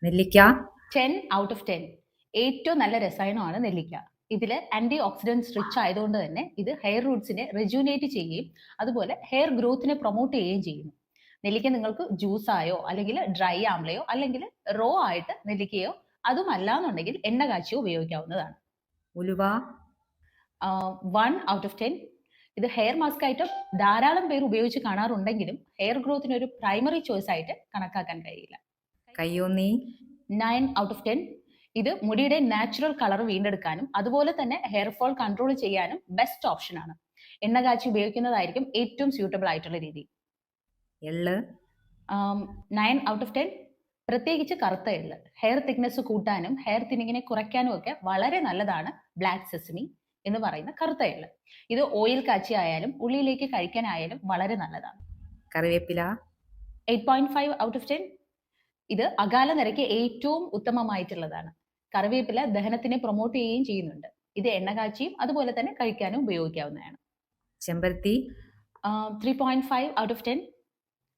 നെല്ലിക്ക 10 out of 10. ഏറ്റവും നല്ല രസായനമാണ് നെല്ലിക്ക. ഇതിൽ ആന്റി ഓക്സിഡൻസ് റിച്ച് ആയതുകൊണ്ട് തന്നെ ഇത് ഹെയർ റൂട്ട്സിനെ റെജുനേറ്റ് ചെയ്യുകയും അതുപോലെ ഹെയർ ഗ്രോത്തിനെ പ്രൊമോട്ട് ചെയ്യുകയും ചെയ്യുന്നു. നെല്ലിക്ക നിങ്ങൾക്ക് ജ്യൂസ് ആയോ അല്ലെങ്കിൽ ഡ്രൈ ആംലയോ അല്ലെങ്കിൽ റോ ആയിട്ട് നെല്ലിക്കയോ അതുമല്ല എന്നുണ്ടെങ്കിൽ എണ്ണ കാച്ചിയോ ഉപയോഗിക്കാവുന്നതാണ്. ഉലുവ 1 ഔട്ട് ഓഫ് 10. ഇത് ഹെയർ മാസ്ക് ആയിട്ട് ധാരാളം പേർ ഉപയോഗിച്ച് കാണാറുണ്ടെങ്കിലും ഹെയർ ഗ്രോത്തിന് ഒരു പ്രൈമറി ചോയ്സ് ആയിട്ട് കണക്കാക്കാൻ കഴിയില്ല. കയ്യോന്നി 9 ഔട്ട് ഓഫ് 10. ഇത് മുടിയുടെ നാച്ചുറൽ കളർ വീണ്ടെടുക്കാനും അതുപോലെ തന്നെ ഹെയർ ഫോൾ കൺട്രോൾ ചെയ്യാനും ബെസ്റ്റ് ഓപ്ഷൻ ആണ്. എണ്ണ കാച്ചി ഉപയോഗിക്കുന്നതായിരിക്കും ഏറ്റവും സ്യൂട്ടബിൾ ആയിട്ടുള്ള രീതി. എള്ള് 9 ഔട്ട് ഓഫ് 10. പ്രത്യേകിച്ച് കറുത്ത എള്ള് ഹെയർ തിക്നെസ് കൂട്ടാനും ഹെയർ തിന്നിങ്ങിനെ കുറയ്ക്കാനും ഒക്കെ വളരെ നല്ലതാണ്. ബ്ലാക്ക് സെസമി എന്ന് പറയുന്ന കറുത്ത എള്ള് ഇത് ഓയിൽ കാച്ചി ആയാലും ഉള്ളിലേക്ക് കഴിക്കാനായാലും വളരെ നല്ലതാണ്. കറിവേപ്പില 8.5 ഔട്ട് ഓഫ് 10. ഇത് അകാല നിരക്ക് ഏറ്റവും ഉത്തമമായിട്ടുള്ളതാണ്. കറിവേപ്പില ദഹനത്തിനെ പ്രൊമോട്ട് ചെയ്യുകയും ചെയ്യുന്നുണ്ട്. ഇത് എണ്ണ കാച്ചിയും അതുപോലെ തന്നെ കഴിക്കാനും ഉപയോഗിക്കാവുന്നതാണ്. ചെമ്പരത്തി 3.5 ഔട്ട് ഓഫ് 10.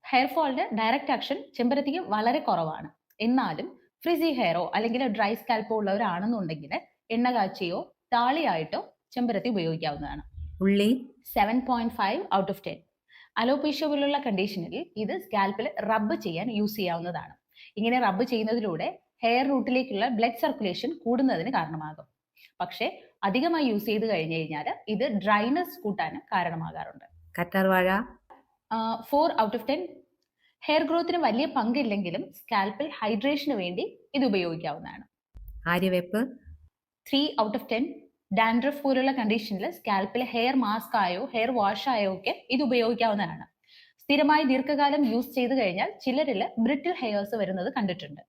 ഹെയർ ഫോളിന്റെ ഡയറക്റ്റ് ആക്ഷൻ ചെമ്പരത്തിക്ക് വളരെ കുറവാണ്. എന്നാലും ഫ്രിസി ഹെയറോ അല്ലെങ്കിൽ ഡ്രൈ സ്കാൽപ്പോ ഉള്ളവരാണെന്നുണ്ടെങ്കിൽ എണ്ണ കാച്ചിയോ താളിയായിട്ടോ ചെമ്പരത്തി ഉപയോഗിക്കാവുന്നതാണ്. ഉള്ളി 7.5 ഔട്ട് ഓഫ് 10. അലോപേഷ്യ പോലുള്ള കണ്ടീഷനിൽ ഇത് സ്കാൽപ്പിൽ റബ്ബ് ചെയ്യാൻ യൂസ് ചെയ്യാവുന്നതാണ്. ഇങ്ങനെ റബ്ബ് ചെയ്യുന്നതിലൂടെ ഹെയർ റൂട്ടിലേക്കുള്ള ബ്ലഡ് സർക്കുലേഷൻ കൂടുന്നതിന് കാരണമാകും. പക്ഷേ അധികമായി യൂസ് ചെയ്ത് കഴിഞ്ഞു കഴിഞ്ഞാൽ ഇത് ഡ്രൈനസ് കൂട്ടാനും കാരണമാകാറുണ്ട്. കറ്റാർവാഴ 4 ഔട്ട് ഓഫ് 10. ഹെയർ ഗ്രോത്തിന് വലിയ പങ്കില്ലെങ്കിലും സ്കാൽപ്പിൽ ഹൈഡ്രേഷന് വേണ്ടി ഇത് ഉപയോഗിക്കാവുന്നതാണ്. ആര്യവേപ്പ് 3 ഔട്ട് ഓഫ് 10. ഡാൻഡ്രഫ് പോലുള്ള കണ്ടീഷനിൽ സ്കാൽപ്പിൽ ഹെയർ മാസ്ക് ആയോ ഹെയർ വാഷ് ആയോ ഒക്കെ ഇത് ഉപയോഗിക്കാവുന്നതാണ്. സ്ഥിരമായി ദീർഘകാലം യൂസ് ചെയ്ത് കഴിഞ്ഞാൽ ചിലരിൽ ബ്രിട്ടിൽ ഹെയർസ് വരുന്നത് കണ്ടിട്ടുണ്ട്.